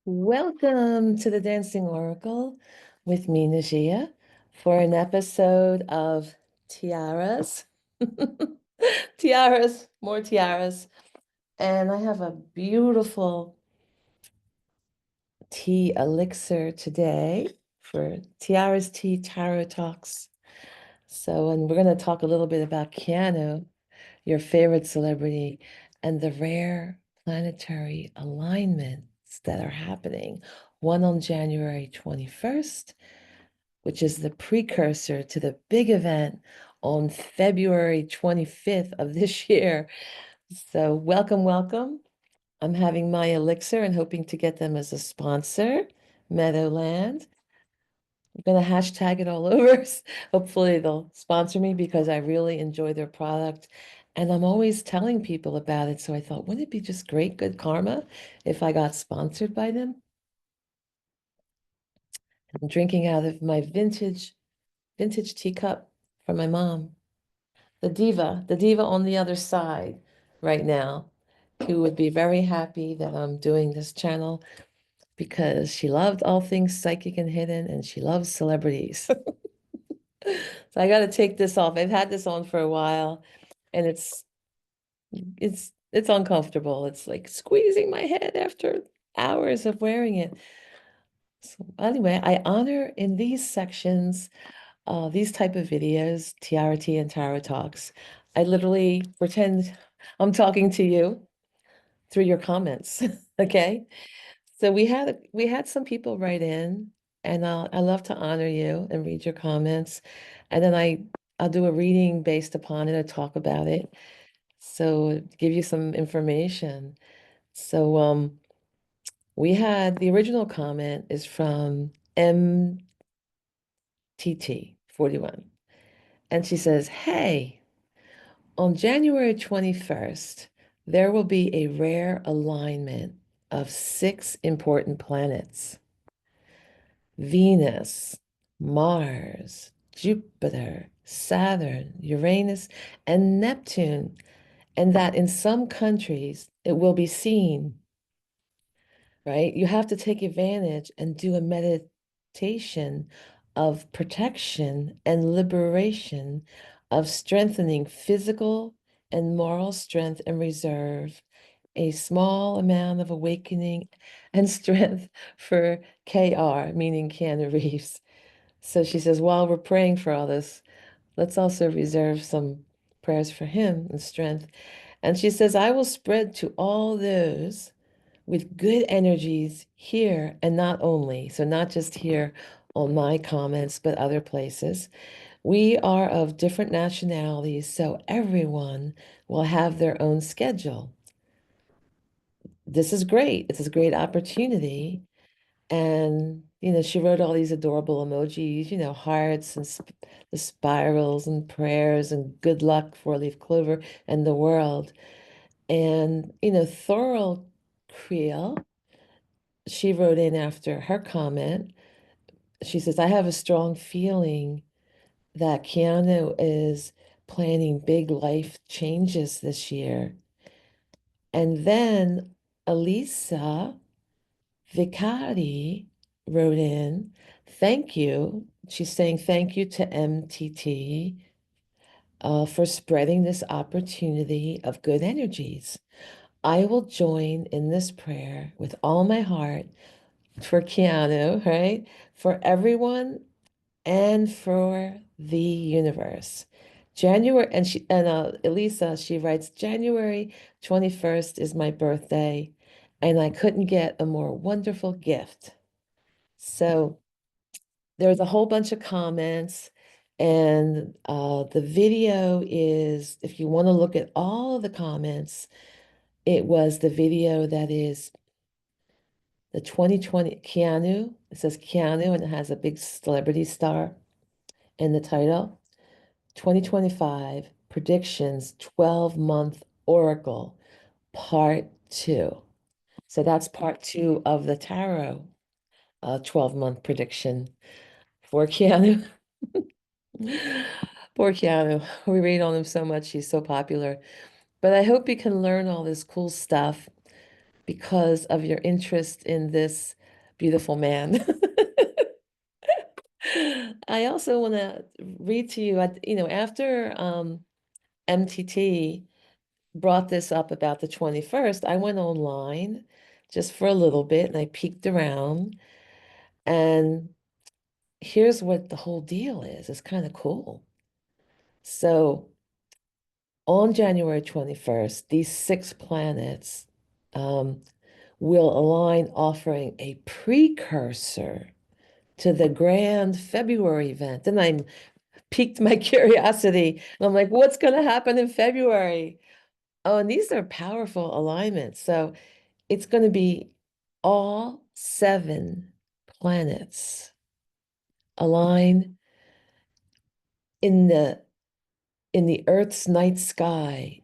Welcome to the Dancing Oracle with me, Najia, for an episode of Tiaras. Tiaras, more tiaras. And I have a beautiful tea elixir today for Tiaras Tea Tarot Talks. And we're going to talk a little bit about Keanu, your favorite celebrity, and the rare planetary alignments that are happening. One on January 21st, which is the precursor to the big event on February 25th of this year. So, welcome, welcome. I'm having my elixir and hoping to get them as a sponsor, Meadowland. I'm going to hashtag it all over. Hopefully, they'll sponsor me because I really enjoy their product. And I'm always telling people about it. So I thought, wouldn't it be just great, good karma if I got sponsored by them? I'm drinking out of my vintage teacup from my mom, the diva on the other side right now, who would be very happy that I'm doing this channel because she loved all things psychic and hidden and she loves celebrities. So I got to take this off. I've had this on for a while and it's uncomfortable. It's like squeezing my head after hours of wearing it. So anyway, I honor in these sections, these type of videos, TRT and Tarot Talks. I literally pretend I'm talking to you through your comments. Okay. So we had some people write in, and I love to honor you and read your comments, and then I'll do a reading based upon it or talk about it. So give you some information. So we had the original comment is from MTT 41, and she says, "Hey, on January 21st, there will be a rare alignment of six important planets: Venus, Mars, Jupiter, Saturn, Uranus, and Neptune, and that in some countries it will be seen, right? You have to take advantage and do a meditation of protection and liberation, of strengthening physical and moral strength and reserve, a small amount of awakening and strength for KR, meaning Keanu Reeves." So she says, while we're praying for all this, let's also reserve some prayers for him and strength. And she says, I will spread to all those with good energies here and not only, so not just here on my comments, but other places. We are of different nationalities, so everyone will have their own schedule. This is great. It's a great opportunity. And, she wrote all these adorable emojis, hearts and the spirals and prayers and good luck, four-leaf clover and the world. And, Thorold Creel, she wrote in after her comment. She says, I have a strong feeling that Keanu is planning big life changes this year. And then Elisa Vicari wrote in, thank you. She's saying thank you to MTT for spreading this opportunity of good energies. I will join in this prayer with all my heart for Keanu, right? For everyone and for the universe. January, and Elisa, she writes, January 21st is my birthday, and I couldn't get a more wonderful gift. So there's a whole bunch of comments, and the video is, if you want to look at all of the comments, it was the video that is the 2020 Keanu. It says Keanu, and it has a big celebrity star in the title. 2025 Predictions 12-month Oracle, Part 2. So that's part 2 of the tarot 12-month prediction for Keanu. Poor Keanu. We read on him so much. He's so popular. But I hope you can learn all this cool stuff because of your interest in this beautiful man. I also want to read to you, after MTT brought this up about the 21st, I went online just for a little bit and I peeked around. And here's what the whole deal is. It's kind of cool. So on January 21st, these six planets um, will align, offering a precursor to the grand February event. And I piqued my curiosity. And I'm like, what's going to happen in February? Oh, and these are powerful alignments. So it's going to be all seven planets align in the Earth's night sky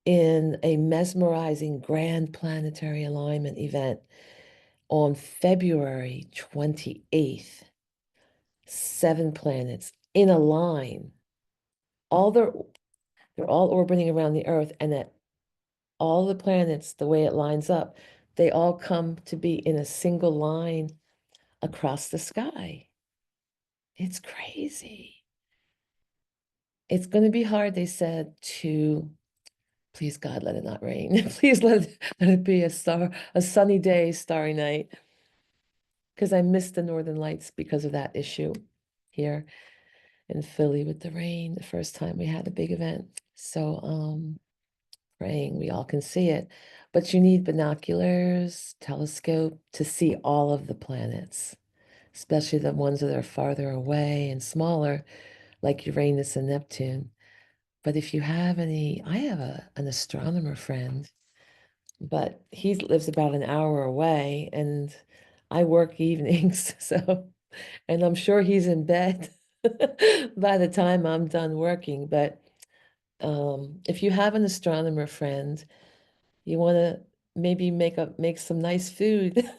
in a mesmerizing grand planetary alignment event on February 28th. Seven planets in a line. All they're all orbiting around the Earth, and that all the planets, the way it lines up, they all come to be in a single line across the sky. It's crazy. It's going to be hard, they said, to please God, let it not rain. Please let it be a sunny day, starry night. Because I missed the Northern Lights because of that issue here in Philly with the rain the first time we had a big event. So praying we all can see it. But you need binoculars, telescope to see all of the planets, especially the ones that are farther away and smaller, like Uranus and Neptune. But if you have any, I have an astronomer friend, but he lives about an hour away and I work evenings, so, and I'm sure he's in bed by the time I'm done working. But if you have an astronomer friend, you want to maybe make some nice food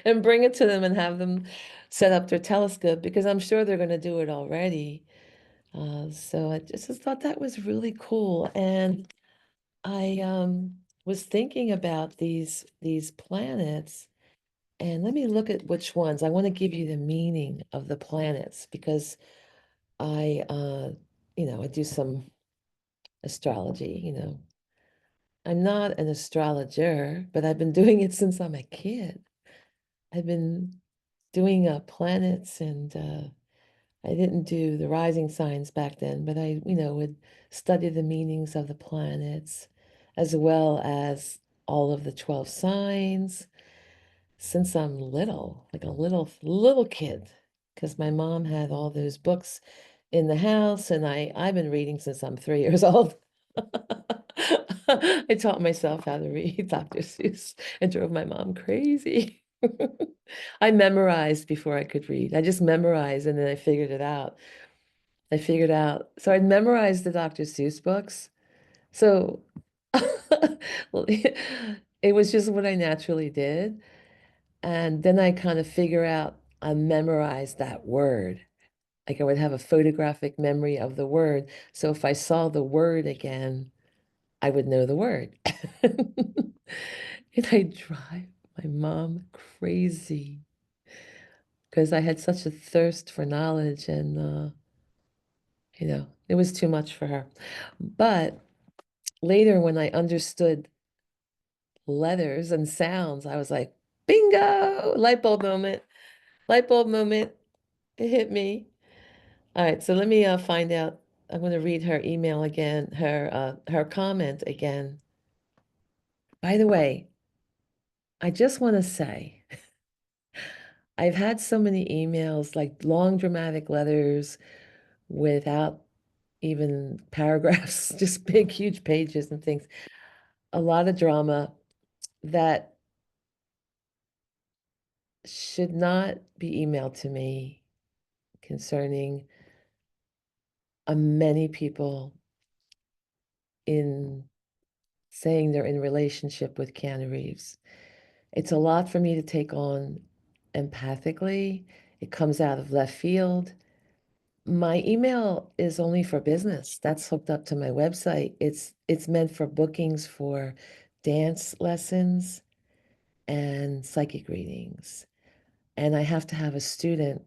and bring it to them and have them set up their telescope because I'm sure they're going to do it already. So I just thought that was really cool. And I was thinking about these planets, and let me look at which ones. I want to give you the meaning of the planets because I I do some astrology. I'm not an astrologer, but I've been doing it since I'm a kid. I've been doing planets, and I didn't do the rising signs back then, but I would study the meanings of the planets as well as all of the 12 signs since I'm little, like a little kid, because my mom had all those books in the house, and I've been reading since I'm 3 years old. I taught myself how to read Dr. Seuss and drove my mom crazy. I memorized before I could read. I just memorized and then I figured it out. So I'd memorized the Dr. Seuss books. So well, it was just what I naturally did. And then I kind of I memorized that word. Like I would have a photographic memory of the word. So if I saw the word again, I would know the word. And I drive my mom crazy because I had such a thirst for knowledge and it was too much for her. But later when I understood letters and sounds, I was like, bingo, light bulb moment, light bulb moment. It hit me. All right, so let me find out. I'm going to read her email again, her comment again. By the way, I just want to say I've had so many emails, like long dramatic letters without even paragraphs, just big, huge pages and things. A lot of drama that should not be emailed to me concerning many people in saying they're in relationship with Keanu Reeves. It's a lot for me to take on empathically. It comes out of left field. My email is only for business. That's hooked up to my website. It's meant for bookings for dance lessons and psychic readings. And I have to have a student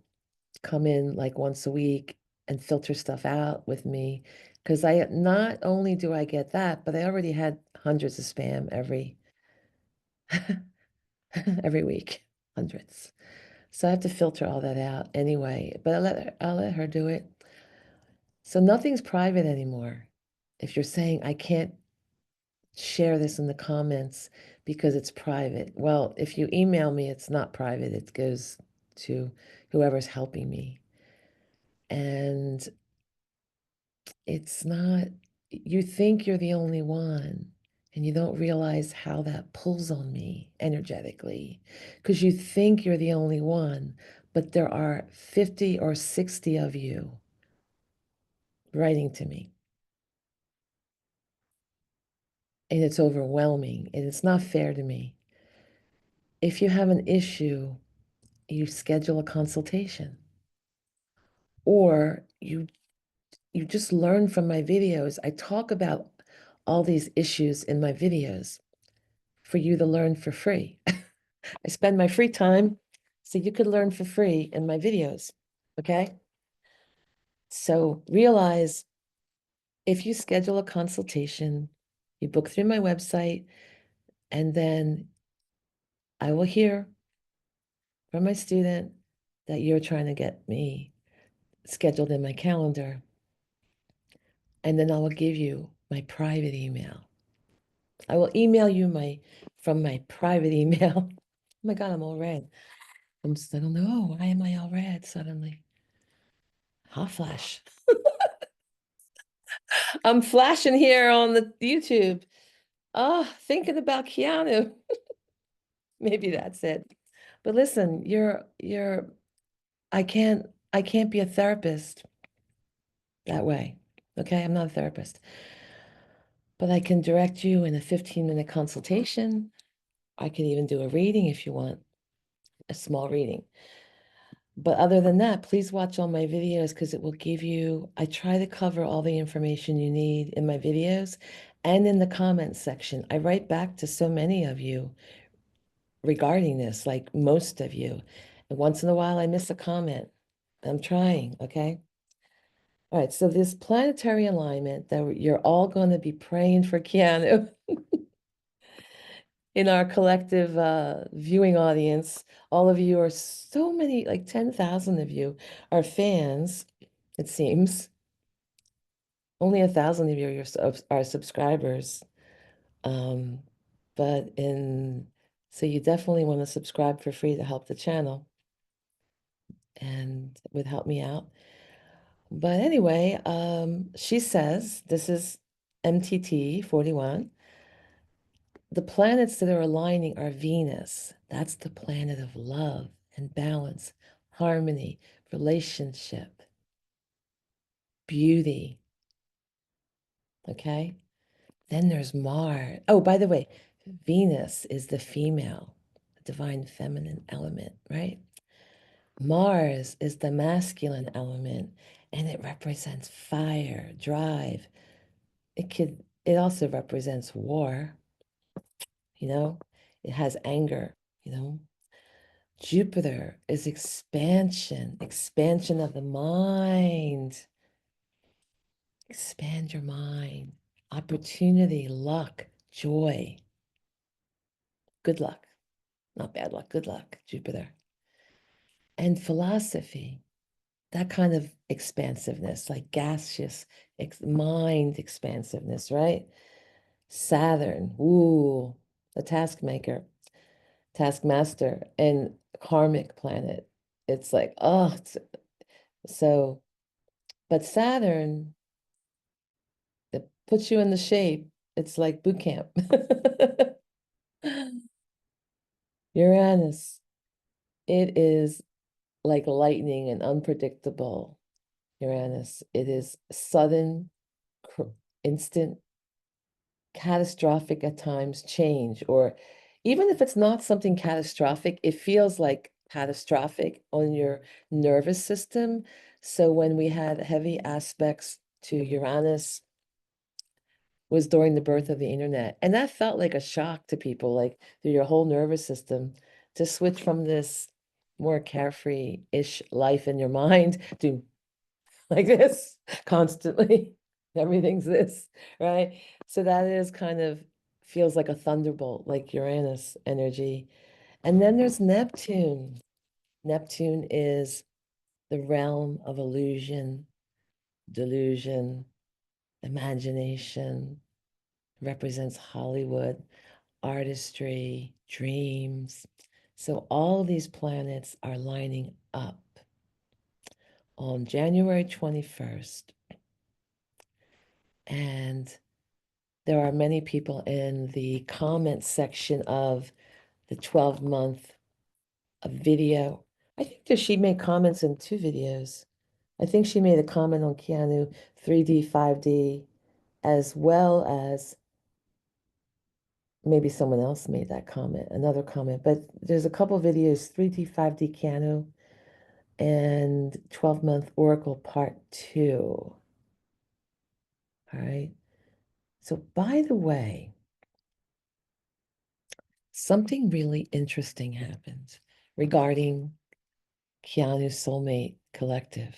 come in like once a week and filter stuff out with me because I not only do I get that, but I already had hundreds of spam every week, hundreds. So I have to filter all that out anyway, but I'll let her do it. So nothing's private anymore. If you're saying I can't share this in the comments because it's private, well, if you email me, it's not private. It goes to whoever's helping me. And it's not, you think you're the only one, and you don't realize how that pulls on me energetically because you think you're the only one, but there are 50 or 60 of you writing to me. And it's overwhelming and it's not fair to me. If you have an issue, you schedule a consultation or you just learn from my videos. I talk about all these issues in my videos for you to learn for free. I spend my free time so you could learn for free in my videos. Okay? So realize if you schedule a consultation, you book through my website, and then I will hear from my student that you're trying to get me scheduled in my calendar. And then I will give you my private email. I will email you from my private email. Oh my God, I'm all red. I don't know. Why am I all red suddenly? Hot flash. I'm flashing here on the YouTube. Oh, thinking about Keanu. Maybe that's it. But listen, I can't be a therapist that way. Okay, I'm not a therapist. But I can direct you in a 15-minute consultation. I can even do a reading if you want, a small reading. But other than that, please watch all my videos because it will give you, I try to cover all the information you need in my videos and in the comments section. I write back to so many of you regarding this, like most of you. And once in a while, I miss a comment. I'm trying, okay? All right, so this planetary alignment that you're all going to be praying for Keanu in our collective viewing audience. All of you are so many, like 10,000 of you are fans, it seems. Only 1,000 of you are subscribers. Um, but so you definitely want to subscribe for free to help the channel and would help me out. But anyway, she says, this is MTT 41. The planets that are aligning are Venus. That's the planet of love and balance, harmony, relationship, beauty. Okay? Then there's Mars. Oh, by the way, Venus is the female, the divine feminine element, right? Mars is the masculine element, and it represents fire, drive. It also represents war, you know? It has anger, you know? Jupiter is expansion, expansion of the mind. Expand your mind. Opportunity, luck, joy. Good luck. Not bad luck, good luck, Jupiter. And philosophy, that kind of expansiveness, like gaseous mind expansiveness, right? Saturn, ooh, the taskmaster, and karmic planet. It's like, oh, so, but Saturn, it puts you in the shape. It's like boot camp. Uranus, it is like lightning and unpredictable. Uranus, it is sudden, instant, catastrophic at times change, or even if it's not something catastrophic, it feels like catastrophic on your nervous system. So when we had heavy aspects to Uranus was during the birth of the internet. And that felt like a shock to people, like through your whole nervous system, to switch from this more carefree-ish life in your mind to like this constantly. Everything's this, right? So that is kind of feels like a thunderbolt, like Uranus energy. And then there's Neptune. Neptune is the realm of illusion, delusion, imagination, represents Hollywood, artistry, dreams. So all these planets are lining up on January 21st. And there are many people in the comment section of the 12-month video. I think that she made comments in two videos. I think she made a comment on Keanu 3D, 5D, as well as maybe someone else made that comment, another comment. But there's a couple videos, 3D, 5D Keanu and 12-month Oracle Part 2. All right. So by the way, something really interesting happened regarding Keanu's Soulmate Collective.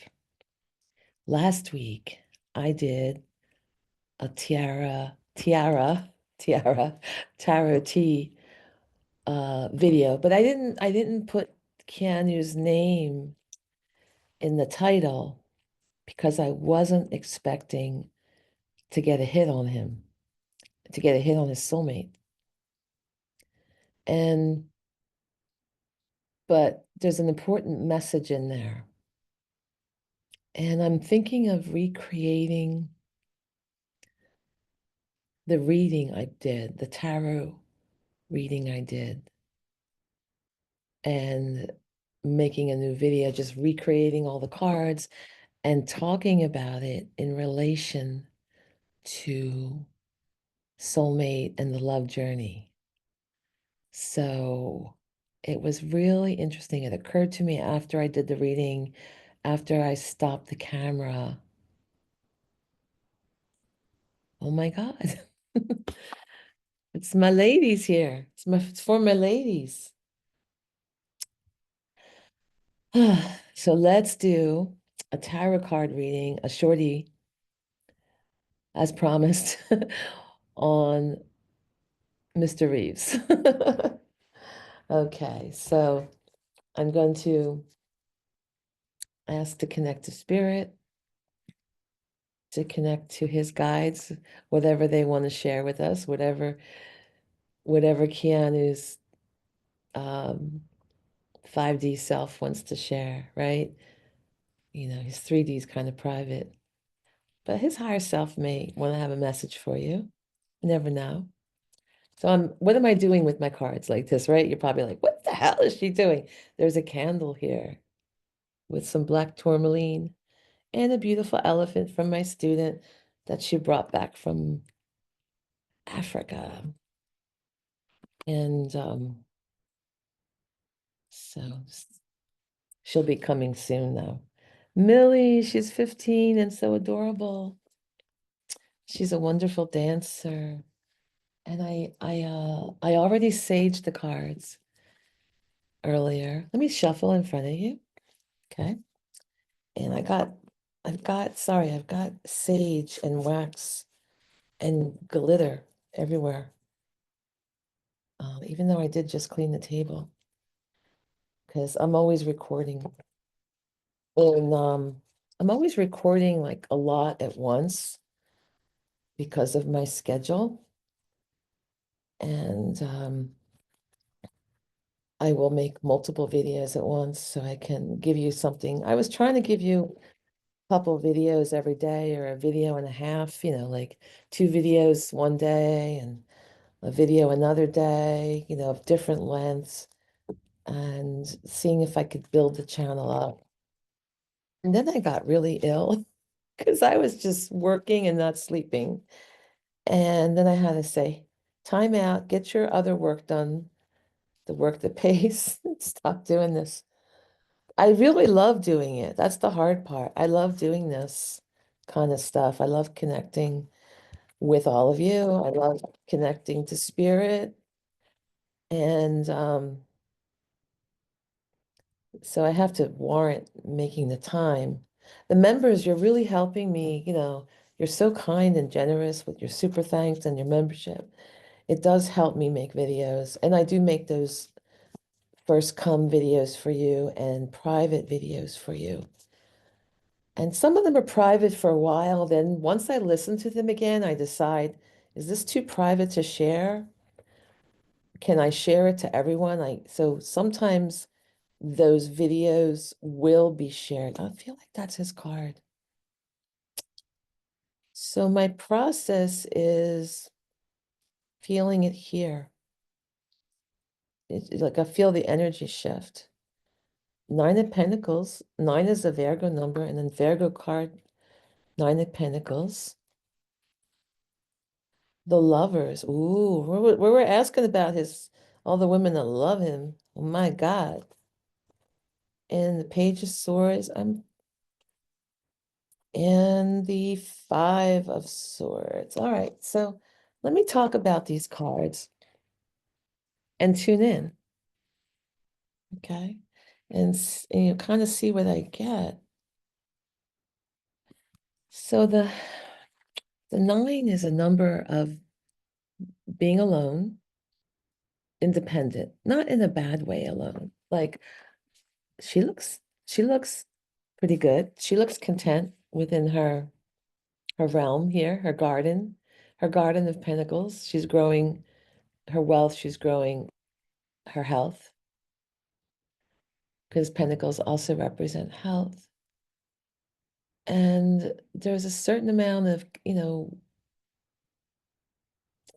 Last week, I did a tiara, tarot tea video, but I didn't put Keanu's name in the title because I wasn't expecting to get a hit on him, to get a hit on his soulmate. And but there's an important message in there. And I'm thinking of recreating the reading I did, the tarot reading I did, and making a new video, just recreating all the cards and talking about it in relation to soulmate and the love journey. So it was really interesting. It occurred to me after I did the reading, after I stopped the camera. Oh my God. It's my ladies here. It's for my ladies. So let's do a tarot card reading, a shorty, as promised, on Mr. Reeves. Okay, so I'm going to ask to connect to spirit, to connect to his guides, whatever they want to share with us, whatever Keanu's 5D self wants to share, right? You know, his 3D is kind of private, but his higher self may want to have a message for you. You never know. So what am I doing with my cards like this, right? You're probably like, what the hell is she doing? There's a candle here with some black tourmaline and a beautiful elephant from my student that she brought back from Africa. And so she'll be coming soon though. Millie, she's 15 and so adorable. She's a wonderful dancer. And I already saged the cards earlier. Let me shuffle in front of you. Okay. And I've got sage and wax and glitter everywhere. Even though I did just clean the table, because I'm always recording. And I'm always recording like a lot at once because of my schedule. And I will make multiple videos at once so I can give you something. I was trying to give you a couple videos every day or a video and a half, you know, like 2 videos one day and a video another day, you know, of different lengths, and seeing if I could build the channel up. And then I got really ill because I was just working and not sleeping. And then I had to say, time out, get your other work done, the work that pays. Stop doing this. I really love doing it. That's the hard part. I love doing this kind of stuff. I love connecting with all of you. I love connecting to spirit. And so I have to warrant making the time. The members, you're really helping me, you're so kind and generous with your super thanks and your membership. It does help me make videos. And I do make those first come videos for you and private videos for you. And some of them are private for a while. Then once I listen to them again, I decide, is this too private to share? Can I share it to everyone? So sometimes those videos will be shared. I feel like that's his card. So my process is feeling it here. Like I feel the energy shift. Nine of Pentacles. Nine is a Virgo number, and then Virgo card, Nine of Pentacles. The Lovers. Ooh, we're asking about all the women that love him. Oh my God. And the Page of Swords. And the Five of Swords. All right, so let me talk about these cards and tune in, okay? And you kind of see what I get. So the nine is a number of being alone, independent, not in a bad way alone. Like she looks pretty good. She looks content within her realm here, her garden of pentacles. She's growing her wealth, she's growing her health, because pentacles also represent health. And there's a certain amount of, I don't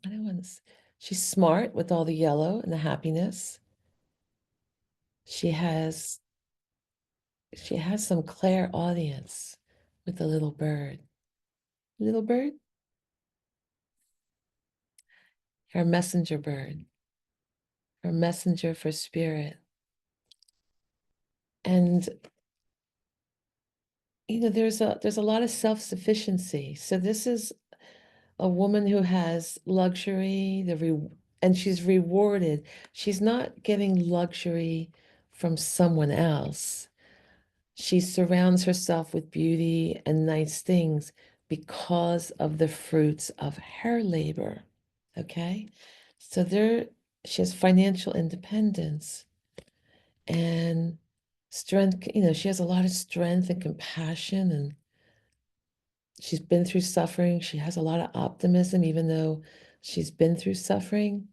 want to, she's smart with all the yellow and the happiness. She has she has some clairaudience with the little bird. Little bird, her messenger bird, her messenger for spirit. And there's a lot of self-sufficiency. So this is a woman who has luxury, and she's rewarded. She's not getting luxury from someone else. She surrounds herself with beauty and nice things because of the fruits of her labor. Okay? So she has financial independence and strength, she has a lot of strength and compassion, and she's been through suffering. She has a lot of optimism, even though she's been through suffering.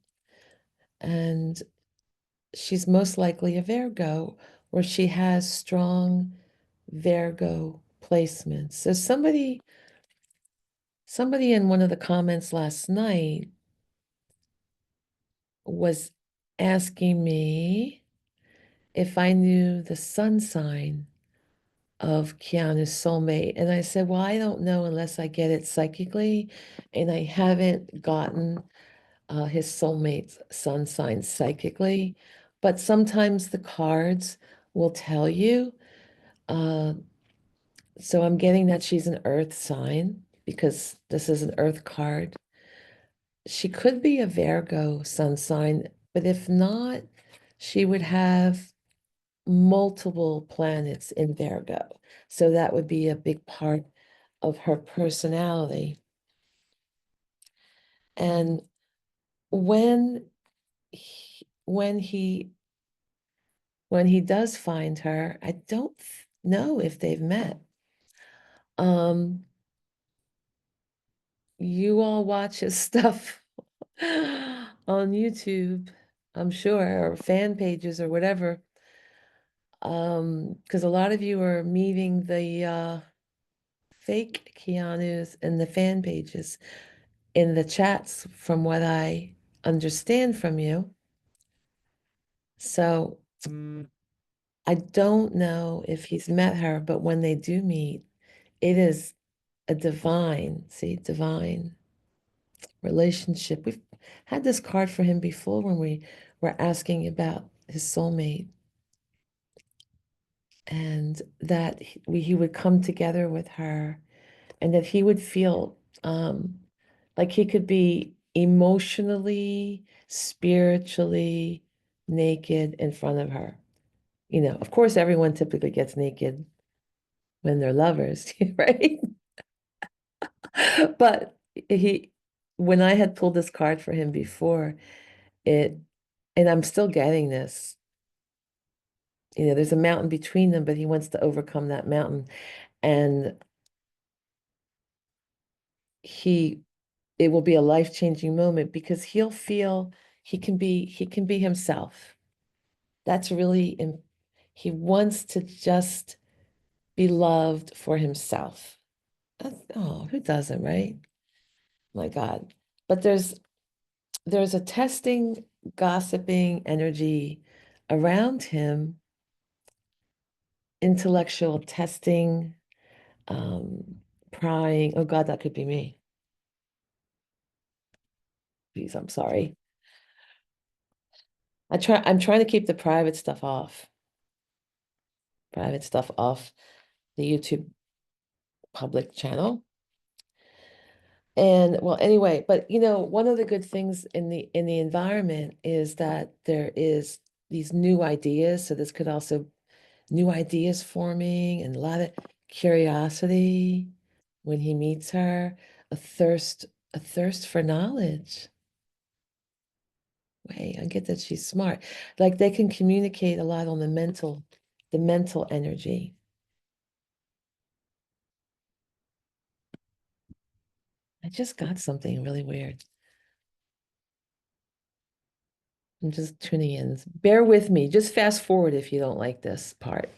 And she's most likely a Virgo, where she has strong Virgo placements. So somebody in one of the comments last night was asking me if I knew the sun sign of Keanu's soulmate. And I said, well, I don't know unless I get it psychically. And I haven't gotten his soulmate's sun sign psychically. But sometimes the cards will tell you. Uh, so I'm getting that she's an earth sign because this is an earth card. She could be a Virgo sun sign, but if not, she would have multiple planets in Virgo. So that would be a big part of her personality. And when when he does find her, I don't know if they've met. Um, you all watch his stuff on YouTube, I'm sure, or fan pages or whatever. Because a lot of you are meeting the fake Keanu's in the fan pages in the chats, from what I understand from you. So I don't know if he's met her, but when they do meet, it is a divine relationship. We've had this card for him before when we were asking about his soulmate, and that he would come together with her, and that he would feel Like he could be emotionally, spiritually naked in front of her. Of course, everyone typically gets naked when they're lovers, right? But he, when I had pulled this card for him before, it, and I'm still getting this, there's a mountain between them, but he wants to overcome that mountain. And he, it will be a life-changing moment because he'll feel he can be himself. That's really, he wants to just be loved for himself. Oh, who doesn't, right? My God. But there's a testing, gossiping energy around him, intellectual testing, prying. Oh God, that could be me. Please, I'm sorry. I'm trying to keep the private stuff off the YouTube public channel. And well, anyway, but one of the good things in the environment is that there is these new ideas. So this could also new ideas forming and a lot of curiosity when he meets her, a thirst, a thirst for knowledge. Wait, I get that she's smart. Like they can communicate a lot on the mental energy. I just got something really weird. I'm just tuning in. Bear with me. Just fast forward if you don't like this part.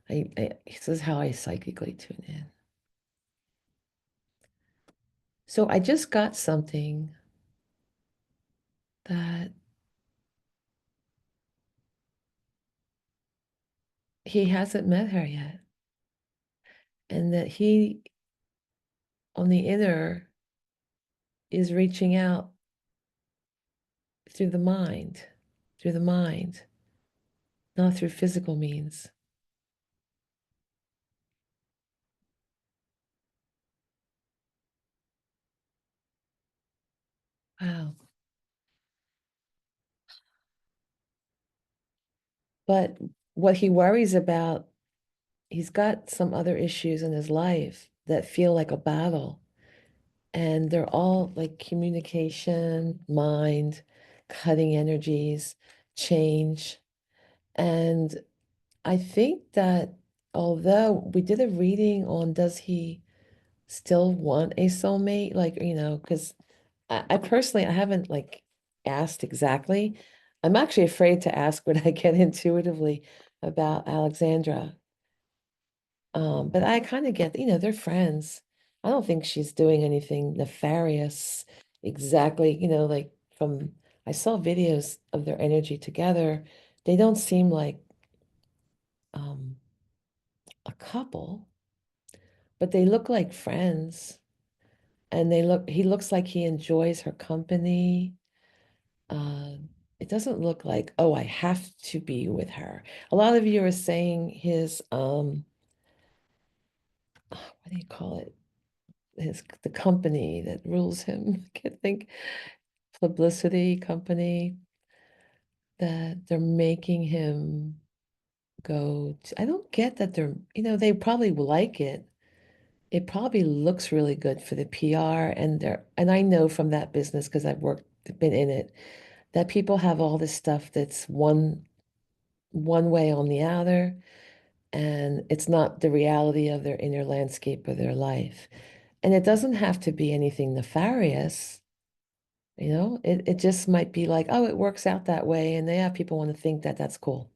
This is how I psychically tune in. So I just got something that he hasn't met her yet, and that he, on the inner, is reaching out through through the mind, not through physical means. Wow. But what he worries about, he's got some other issues in his life that feel like a battle. And they're all like communication, mind, cutting energies, change. And I think that although we did a reading on does he still want a soulmate, like, because I personally I haven't like asked exactly. I'm actually afraid to ask what I get intuitively about Alexandra. But I kind of get, they're friends. I don't think she's doing anything nefarious exactly, like from I saw videos of their energy together. They don't seem like um a couple, but they look like friends. And he looks like he enjoys her company. Uh, it doesn't look like, oh, I have to be with her. A lot of you are saying his what do you call it? The company that rules him. I can't think, publicity company that they're making him go to. I don't get that they probably like it. It probably looks really good for the PR and I know from that business because been in it, that people have all this stuff that's one way on the outer, and it's not the reality of their inner landscape of their life. And it doesn't have to be anything nefarious. It just might be like, oh, it works out that way. And they have people want to think that that's cool.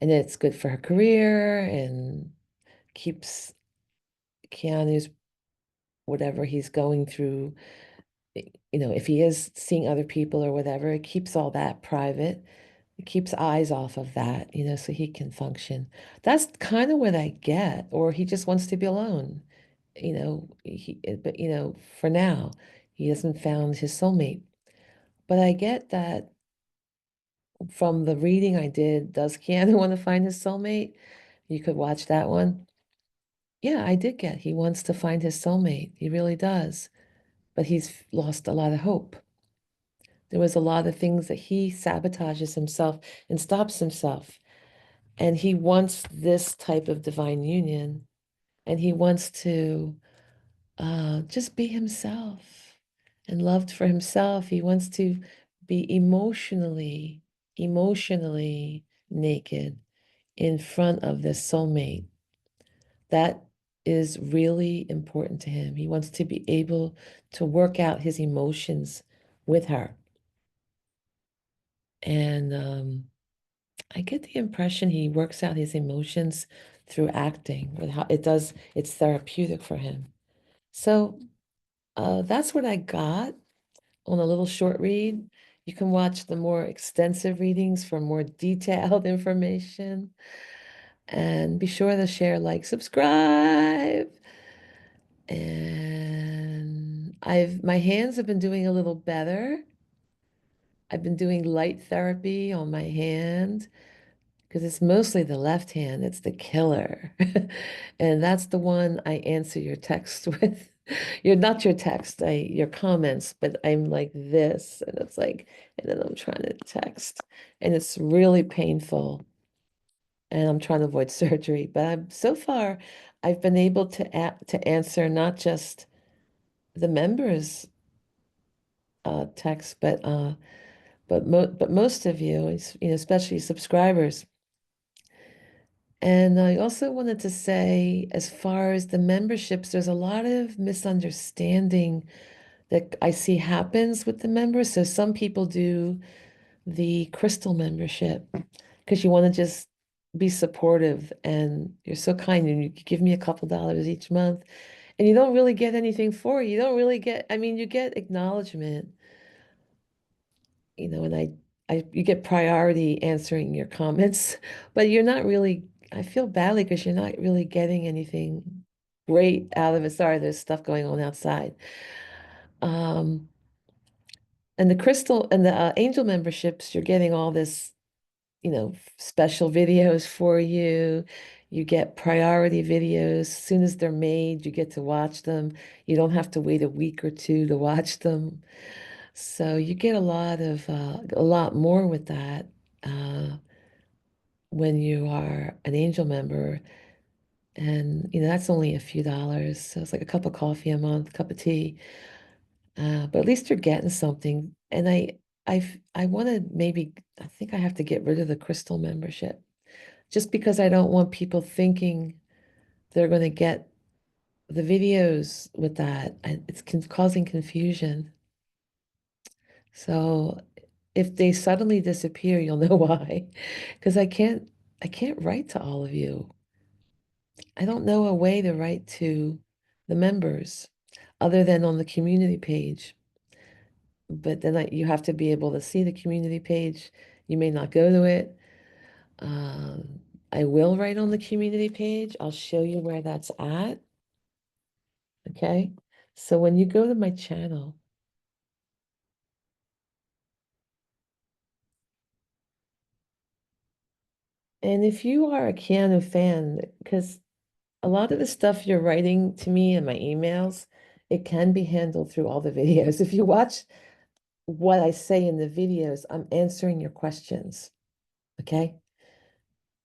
And it's good for her career and keeps Keanu's whatever he's going through, if he is seeing other people or whatever, it keeps all that private. It keeps eyes off of that, so he can function. That's kind of what I get. Or he just wants to be alone, but for now, he hasn't found his soulmate. But I get that from the reading I did, does Keanu want to find his soulmate? You could watch that one. Yeah, I did get he wants to find his soulmate. He really does. but he's lost a lot of hope. There was a lot of things that he sabotages himself and stops himself. And he wants this type of divine union, and he wants to just be himself and loved for himself. He wants to be emotionally naked in front of this soulmate. That is really important to him. He wants to be able to work out his emotions with her. And I get the impression he works out his emotions through acting, with how it does, it's therapeutic for him. So that's what I got on a little short read. You can watch the more extensive readings for more detailed information. And be sure to share, like, subscribe. And my hands have been doing a little better. I've been doing light therapy on my hand because it's mostly the left hand. It's the killer. And that's the one I answer your text with. You're not your text, your comments, but I'm like this, and it's like, and then I'm trying to text, and it's really painful, and I'm trying to avoid surgery. But so far, I've been able to answer not just the members' text, but most of you, especially subscribers. And I also wanted to say, as far as the memberships, there's a lot of misunderstanding that I see happens with the members. So some people do the crystal membership because you want to just be supportive, and you're so kind and you give me a couple dollars each month, and you don't really get anything for it. You don't really get, I mean, you get acknowledgement, and you get priority answering your comments, but you're not really, I feel badly because you're not really getting anything great out of it. Sorry, there's stuff going on outside. Um, and the crystal and the angel memberships, you're getting all this, special videos for you. You get priority videos. As soon as they're made, you get to watch them. You don't have to wait a week or two to watch them. So you get a lot more with that uh, when you are an angel member. And, that's only a few dollars. So it's like a cup of coffee a month, cup of tea. But at least you're getting something. And I want to maybe, I think I have to get rid of the crystal membership just because I don't want people thinking they're going to get the videos with that. It's causing confusion. So if they suddenly disappear, you'll know why. Because I can't write to all of you. I don't know a way to write to the members other than on the community page. But then you have to be able to see the community page. You may not go to it. Um, I will write on the community page. I'll show you where that's at. Okay. So when you go to my channel, and if you are a Keanu fan, because a lot of the stuff you're writing to me in my emails, it can be handled through all the videos. If you watch what I say in the videos, I'm answering your questions. Okay.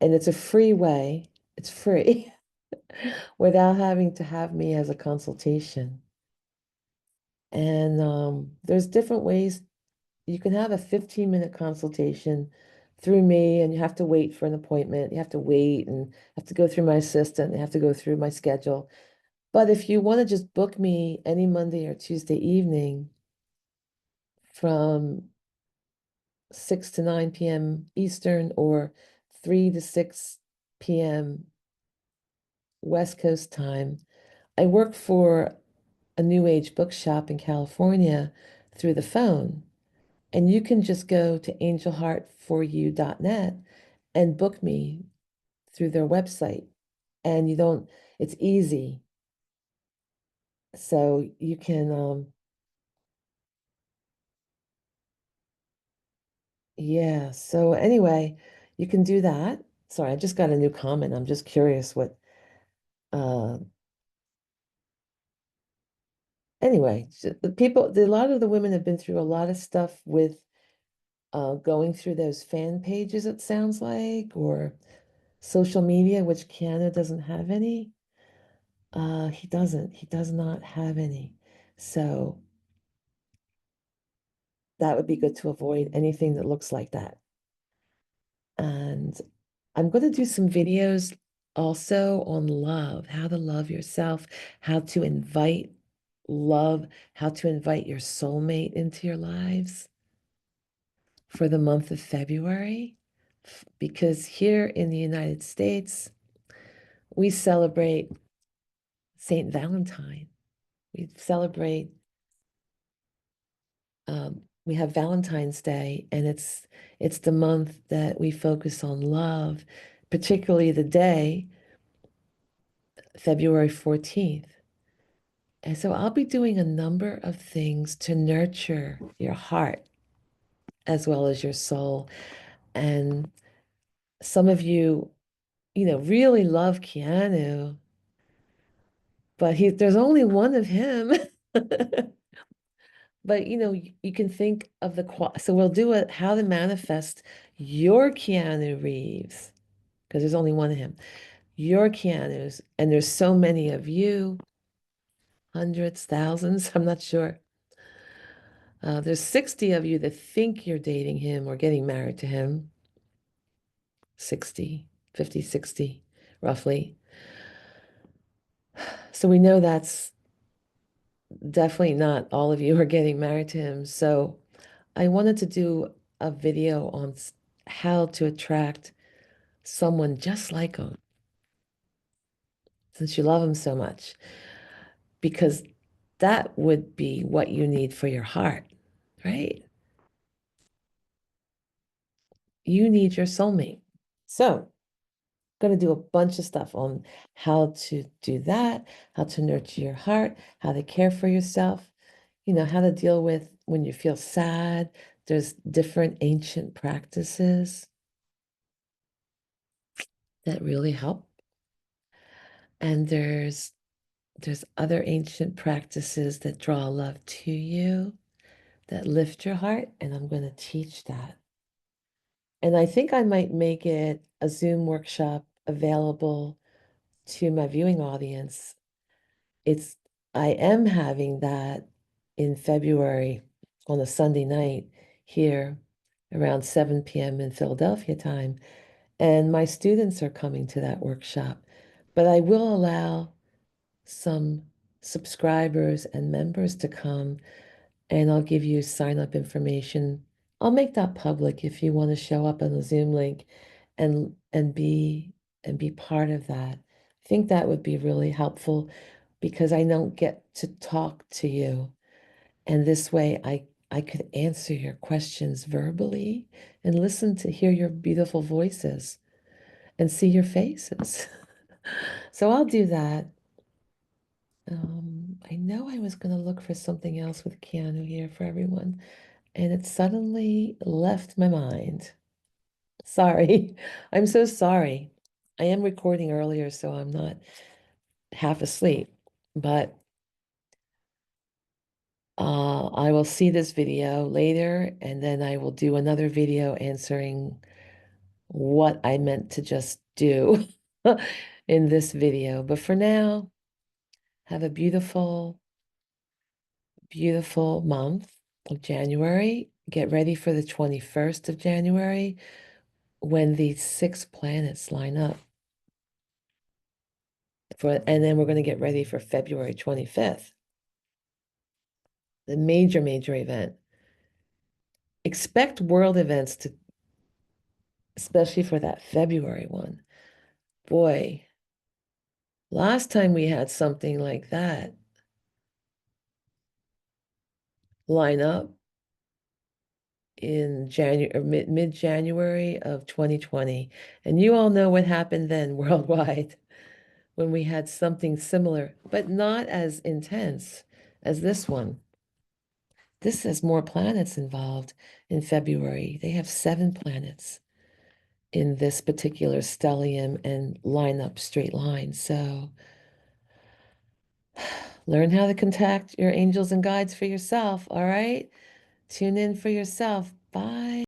And it's a free way, it's free without having to have me as a consultation. And there's different ways. You can have a 15-minute consultation through me, and you have to wait for an appointment. You have to wait and have to go through my assistant. You have to go through my schedule. But if you want to just book me any Monday or Tuesday evening from 6 to 9 p.m. Eastern or 3 to 6 p.m. West Coast time, I work for a New Age bookshop in California through the phone. And you can just go to angelheartforyou.net and book me through their website. And it's easy. So you can, yeah. So anyway, you can do that. Sorry, I just got a new comment. I'm just curious what, uh, Anyway, the people, a lot of the women have been through a lot of stuff with going through those fan pages, it sounds like, or social media, which Keanu doesn't have any. He doesn't. He does not have any. So that would be good to avoid anything that looks like that. And I'm going to do some videos also on love, how to love yourself, how to invite love, how to invite your soulmate into your lives for the month of February. Because here in the United States, we celebrate Saint Valentine. We celebrate, we have Valentine's Day, and it's the month that we focus on love, particularly the day, February 14th. And so I'll be doing a number of things to nurture your heart as well as your soul. And some of you, really love Keanu, but there's only one of him. But you can think of so we'll do how to manifest your Keanu Reeves, because there's only one of him. Your Keanu's, and there's so many of you, hundreds, thousands, I'm not sure. There's 60 of you that think you're dating him or getting married to him. 60, 50, 60, roughly. So we know that's definitely not all of you are getting married to him. So I wanted to do a video on how to attract someone just like him, since you love him so much, because that would be what you need for your heart, right? You need your soulmate. So going to do a bunch of stuff on how to do that, how to nurture your heart, how to care for yourself, how to deal with when you feel sad. There's different ancient practices that really help. And there's other ancient practices that draw love to you, that lift your heart, and I'm going to teach that. And I think I might make it a Zoom workshop available to my viewing audience. It's I am having that in February on a Sunday night here around 7 p.m. in Philadelphia time. And my students are coming to that workshop. But I will allow some subscribers and members to come, and I'll give you sign up information. I'll make that public if you want to show up on the Zoom link and be part of that. I think that would be really helpful because I don't get to talk to you. And this way I could answer your questions verbally and listen to hear your beautiful voices and see your faces. So I'll do that. I know I was going to look for something else with Keanu here for everyone, and it suddenly left my mind. Sorry. I'm so sorry. I am recording earlier, so I'm not half asleep, but I will see this video later, and then I will do another video answering what I meant to just do in this video. But for now, have a beautiful, beautiful month of January. Get ready for the 21st of January when the six planets line up. And then we're going to get ready for February 25th, the major, major event. Expect world events to, especially for that February one. Boy, last time we had something like that line up in January or mid-January of 2020. And you all know what happened then worldwide when we had something similar, but not as intense as this one. This has more planets involved in February. They have 7 planets in this particular stellium and line up straight line. So Learn how to contact your angels and guides for yourself, all right? Tune in for yourself. Bye.